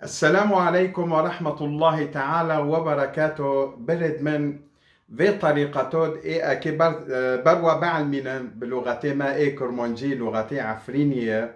السلام عليكم ورحمة الله تعالى وبركاته. برد من في طريقة اكي بروا بعلمنا بلغتي ما كرمونجي لغتي عفرينية.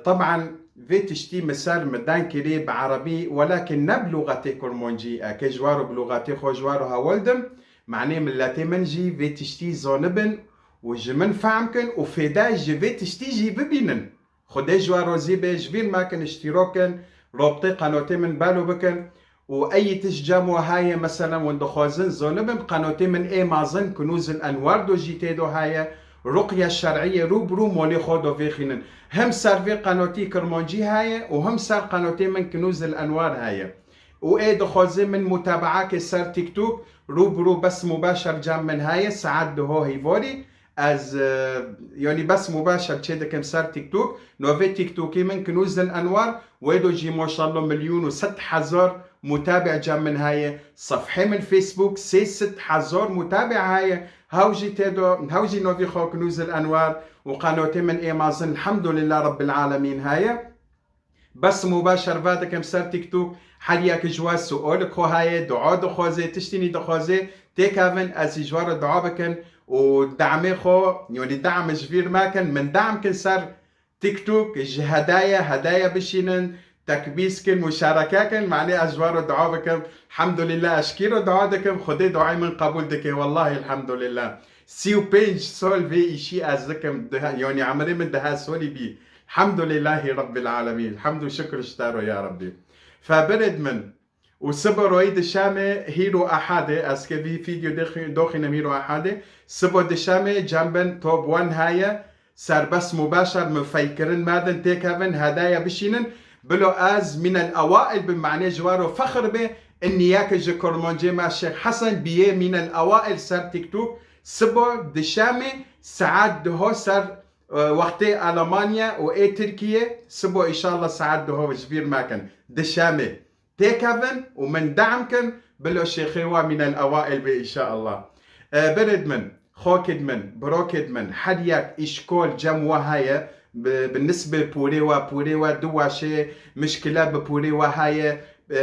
طبعا في تشتي مسار مدان كريب عربي ولكن بلغتي كرمونجي اكي جوارو بلغتي خو جوارو هاولدم معني ملاتي منجي في تشتي زونبن وجمن فهمكن وفيداج في تشتي جي ببينن خدي جوارو زيبي جبين ماكن اشتراكن رابطي قناتي من بالو بكن واي تشجموا هاي مثلا وندخوزن زونبن قناتي من اي مازن كنوز الانوار دو جيتيدو هاي رقية الشرعية روبرو مولي خودو فيخينن هم سر في قناتي كرمونجي هاي وهم سر قناتي من كنوز الانوار هاي وايه دخوزن من متابعة كسر تيك توك روبرو بس مباشر جام من هاي ساعات دهو هيفوري از يعني بس مباشر كده كم صار تيك توك نوفي تيك توكي من كنوز الانوار ويدو جي ما شاء الله 1,006,000 متابع جام من هاي صفحه من فيسبوك 6,000 متابع هاي هاوجي تيدو هاوجي نوفي خو كنوز الانوار وقناتي من ايمازن الحمد لله رب العالمين هاي بس مباشر بعد كم صار تيك توك حالياك جواز سؤالك خو هاي دعاء دخوازي تشتيني دخوازي تيكافن از جوار دعاء بكن ودعمي خو يعني دعم جبير ما كان من دعم كن صار تيك توك هدايا بشينن تكبيسكن مشاركاكن معني اجوار دعاء بكم الحمد لله اشكيرو دعاء دكم خدي دعاء من قبول دكي والله الحمد لله سيو بيج سول في اشي ازكم يعني عمري من دها سولي بي الحمد لله رب العالمين الحمد وشكر اشتارو يا ربي فبرد من وسبو رويد الشامي هيرو أحادي أسكي في فيديو دوخنا هيرو أحادي سبو دشامي جنبن توب 1 هاي صار بس مباشر مفيكرن مادن تيكافن هدايا بشينن بلو از من الأوائل بمعنى جوارو فخر به إني ياك جكرمونجي مع الشيخ حسن بيه من الأوائل صار تيك توك سبو دشامي ساعات دهو صار وقتي ألمانيا وإي تركيا سبو إن شاء الله ساعات دهو جبير ماكن دشامي تيكافن ومن دعمكن بلو شيخيوا من الأوائل بإن شاء الله. برد من خوكد من بروكد من حدياك إشكول جموة هاي بالنسبة بوريوا دواشي مشكلة ببوريوا هاي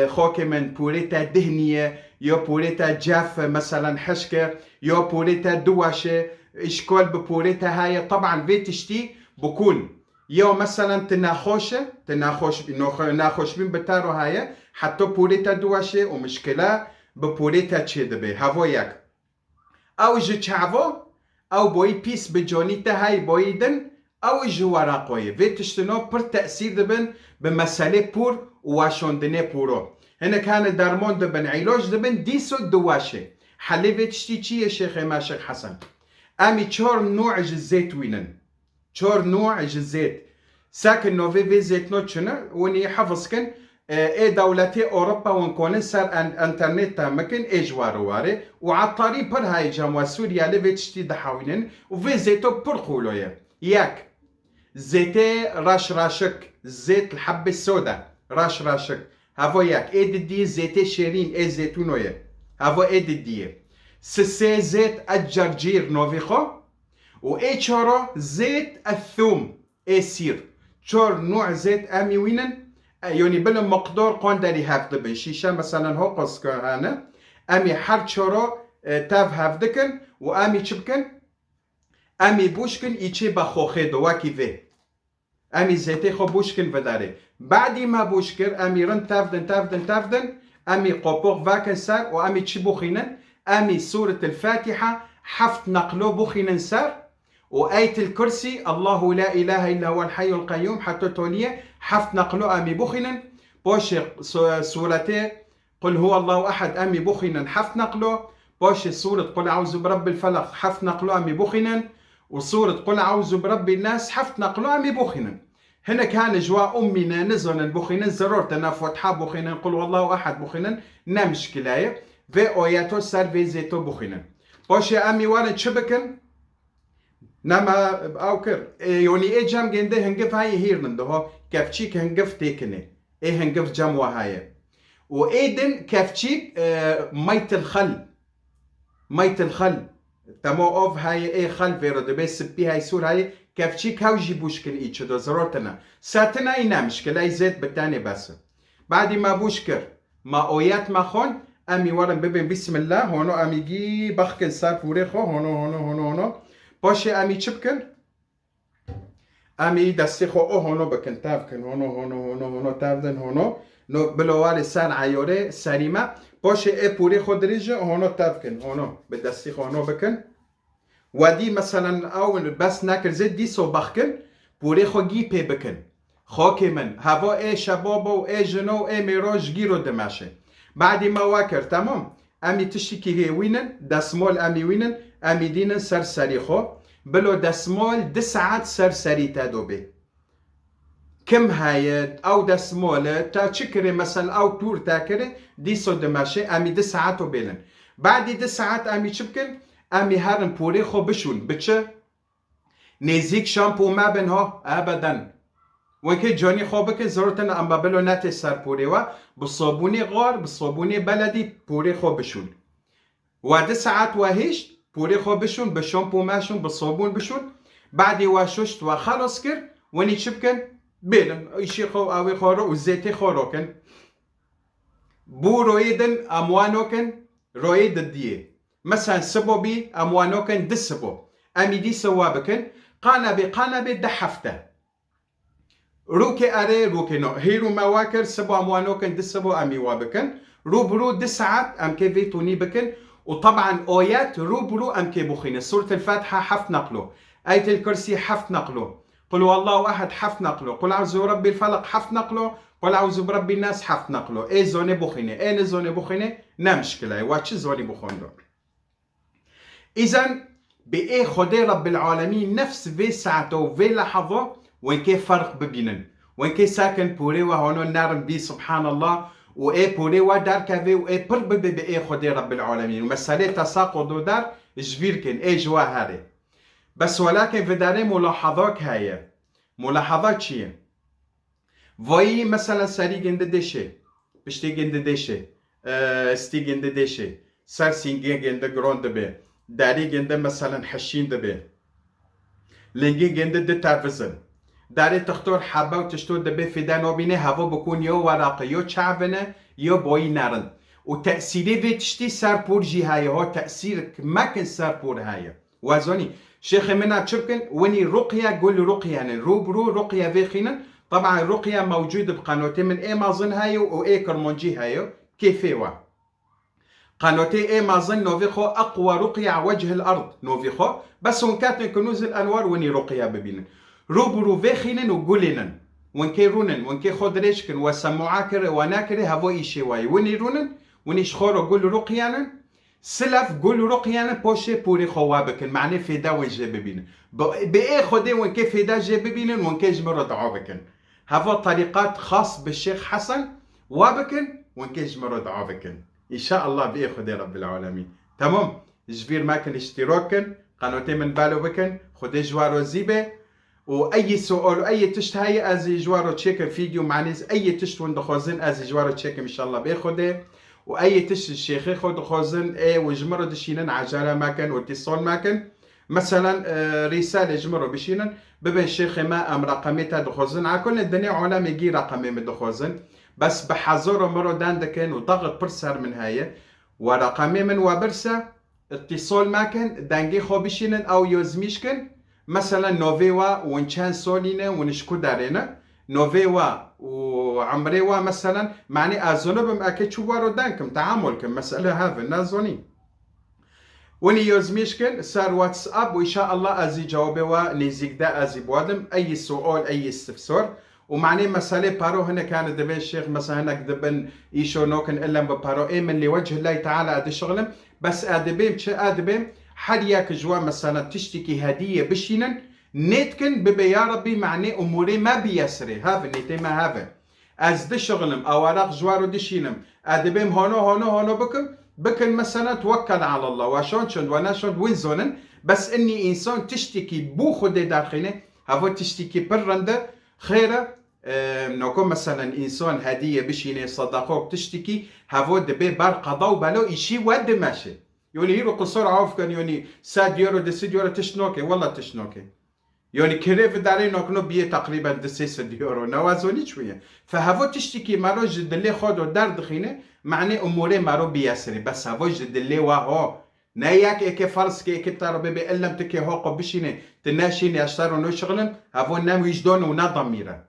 خوكي من بوريتا دهنية يو بوريتا جاف مثلا حشكة يو بوريتا دواشي إشكول ببوريتا هاي طبعا في تشتي بكون يو مثلا تناخوش بين بتارو هاي حتى بوريتا دواشي ومشكلة ببوريتا تشيدبي هافو ياك او جتشعفو او بوي بيس بجونيتا هاي بويدن او جواراقوي في تشتنو بر تأثير دبن بمسالة بور واشون دني بورو هنا كان دارمون دبن عيلوش دبن ديسو دواشي حلي في تشتي چي يا شيخ ما شيخ حسن امي چور نوع جزيت وينن چور نوع جزيت ساكن نوفي في زيت نوتشنا وني حفظكن اي دولتي اوروبا ونكون سر انترنت تامكن اي جوارواري وعطاري بر هاي جاموا سوريا لفيتشتي دحاوينن وفي زيتو برقولويا ياك زيتي راشك زيت الحبة السوداء راشك هافو ياك اي دي زيتي شيرين اي زيتونويا هافو اي دي سسي زيت الجرجير نوفيخو واي تشورو زيت الثوم اي سير تشور نوع زيت امي وينن يعني بلا مقدار قندري هفدبن شيشة مثلا هو قصكهانا امي حر تشورو تاف هفدكن وامي تشبكن امي بوشكن ايشي بخوخي دواكي في امي زيتي خو بوشكن بداري بعد ما بوشكر امي رن تافدن امي قوبوغ فاكن سار وامي تشبوخينن امي سورة الفاتحة حفت نقلو بوخينن سار وآية الكرسي الله لا إله إلا هو الحي القيوم حتى توليه حفت نقلو أمي بوخنا بوش سورتي قل هو الله أحد أمي بوخنا حفت نقلو بوش سورة قل أعوذ برب الفلق حفت نقلو أمي بوخنا وسورة قل أعوذ برب الناس حفت نقلو أمي بوخنا هنا كان جوا أمنا نزل بوخنا زرورت أنا فتحة بوخنا قل والله أحد بوخنا نمش كلاية في أوياتو سر في زيتو بوخنا بوش أمي وارد شبكن نما اوكر يعني ايه جام جنده هنقف هاي هيرنن ده كفتشيك هنقف تيكني ايه هنقف جموة هاي وايدن كفتشيك ميت الخل تمو اوف هاي ايه خل فيرو ده بس بي هاي سور هاي كفتشيك هاو جيبوش كن ايتش ده ضرورتنا ساتنا اينا مشكلة اي زيت بتاني بس بعد ما بوشكر ما اويات ما خون امي ورم ببین بسم الله هونو امي جي بخكن سر پوره خو هونو باشه امي چبكن امي دستی خو او هونو بکن تافکن هونو تافدن هونو نو بلوار سر عیاره سریمه باشه ای پوره خو دریجه هونو تافکن هونو به دستی خو هونو بکن ودی مثلا او بس نکر زد دی سو بخکن پوره خو گی پی بکن خاک من هوا ای شباب و ای جنو ای میراج گیرو دمشه بعد ما واکر تمام امی تشتی که وینن دسمال امی وینن امی دینن سر سری خو بلو دسمال 10 ساعت سر سری تدوبه كم هايد او دسمال تا تشكري مثلا او تور تاكري دي سو دماشي امي 10 ساعات وبينن بعد 10 ساعات امي تشبكن امي هارن بوري خو بشون بتشه نزيك شامبو ما بينها ابدا وكي جوني خو بك زرتنا اما بلو ناتي سر بوري و بالصابوني غار بالصابوني بلدي بوري خو بشون و10 ساعات وهيش بوري خو بشون بالشامبو ماشون بالصابون بشون بعد واششت وخلص كر وني تشبكن بينن ايشي خو اوي خورو وزيتي خوروكن بو رويدن اموانوكن رويد الديه مثلا سبوبي اموانوكن دسبو امي دي سوابكن قانبي دحفته روكي اري روكي نو هيرو مواكر سبو اموانوكن دسبو امي وابكن روبرو 10 ساعات ام كيفي توني بكن وطبعا اويات روبرو ام كي بوخين سورة الفاتحة حفت نقله آية الكرسي حفت نقله قل والله احد حفت نقله قل اعوذ برب الفلق حفت نقله قل اعوذ برب الناس حفت نقله اي زوني بوخينه اي زوني بوخينه نا مشكله واتش زوني بوخوندو اذا باي خدي رب العالمين نفس في ساعته في لحظه وين كيف فرق ببينن وين كيف ساكن بوري وهونو نارم بي سبحان الله واي بوري ودار كافي واي برب باي خدي رب العالمين ومساله تساقط دار جبيركن اي جوا هاري بس ولكن في داري ملاحظات هاي ملاحظات چیه وای مثلا سری گنده دشه پشتی گنده دشه استی گنده دشه سر سینگی گنده گرانده به داری گنده مثلا حشین ده به لنگی گنده ده تفزن داری تختار حبه و تشتور ده به فیده نابینه هوا بکن یا ورقه یا چعبنه یا بایی نرن و تأثیری وی تشتی سر پور جی های ها تأثیر مکن سر پور های وازونی شيخ منا تشبكن وني رقية قول رقية يعني روبرو رقية في خينا طبعا رقية موجودة بقناتي من امازون هايو و اي كرمونجي هايو كيفيوا قناتي امازون نوفيخو اقوى رقية على وجه الارض نوفيخو بس هون كاتن كنوز الانوار وني رقية ببينن روبرو في خينا وقولينن ونكي رونن ونكي خودريشكن وسموعاكر وناكري هفو ايشي واي وني رونن وني شخورو قول رقيانا سلف قول رقيانا بوشي بوري خوابكن معنى فيدا وين جي ببينن بإيه خدي وين كيف فيدا جي ببينن وين كي جمرو دعوبكن هذا طريقات خاص بالشيخ حسن وابكن وين كي جمرو دعوبكن إن شاء الله بإيه خدي رب العالمين تمام جبير ماكن اشتراكن قناتي من بالو بكن خدي جوارو زيبه واي سؤال واي تشت هاي ازي جوارو تشيك فيديو معنيز اي تشت وين دخوزن ازي جوارو تشيك ان شاء الله بيخدي واي تشت الشيخ ياخد خوزن اي وجمرو دشينن عجاله ماكن واتصال ماكن مثلا رساله جمرو بشينن ببن الشيخ ما ام رقمي تا دخوزن على كل الدنيا علماء يجي رقمي من دخوزن بس بحذر مرو داندكن وضغط برسر من هاي ورقمي من وبرسه اتصال ماكن دنگي خو بشينن او يزميشكن مثلا نوفيوا ونشان سولينا ونشكو دارينا نوفيوا وعمريوا مثلا معني ازونبم اكيد شو وارو دانكم تعاملكم مسألة هذا نازوني وني يوزميشكن صار واتساب وان شاء الله ازي جوابي ونزيك دا ازي بوادم اي سؤال اي استفسار ومعني مسألة بارو هنا كان دبن الشيخ مثلا هناك دبن ايشو نوكن الا ببارو اي من لوجه الله تعالى ادي شغلم بس ادبيم تش ادبيم حدياك جوا مثلا تشتكي هدية بشينن نيتكن ببي يا ربي معني اموري ما بيسري هذا نيتي ما هذا از دي شغلم اوراق جوارو دشينم ادبيم هونو بكن مثلا توكل على الله واشون شند وانا شند وين زونن بس اني انسان تشتكي بو خدي داخله هذا تشتكي برنده خيره نكون مثلا انسان هدية بشينه صدقوك تشتكي هذا دبي بار قضاء بلو اشي ود ماشي يوني هيرو قصور عوف كان يوني ساد يورو دي سيد يورو تشنوكي والله تشنوكي يعني كريف داري نكنو بيه تقريبا دسيس يورو نوازوني شوية فهافو تشتكي مارو جد اللي خودو دار دخينة معني أموري مارو بيسري بس هافو جد اللي واهو ناياك إيكي فرس كي إيكي تارو بيبي إلم تكي هوقو بشيني تناشيني أشتارو نو شغلن هافو نام يجدون ونا ضميرا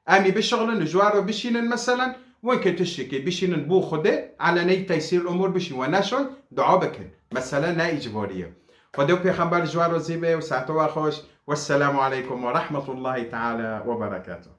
أمي بشغلن جوارو بشينن مثلا وين كنت تشتكي بشينن بو خده على ني تيسير الأمور بشين وناشون دعا بكن مثلا نا إجبارية خدو بيخبر جوارو زيبه وساعتوا خوش والسلام عليكم ورحمة الله تعالى وبركاته.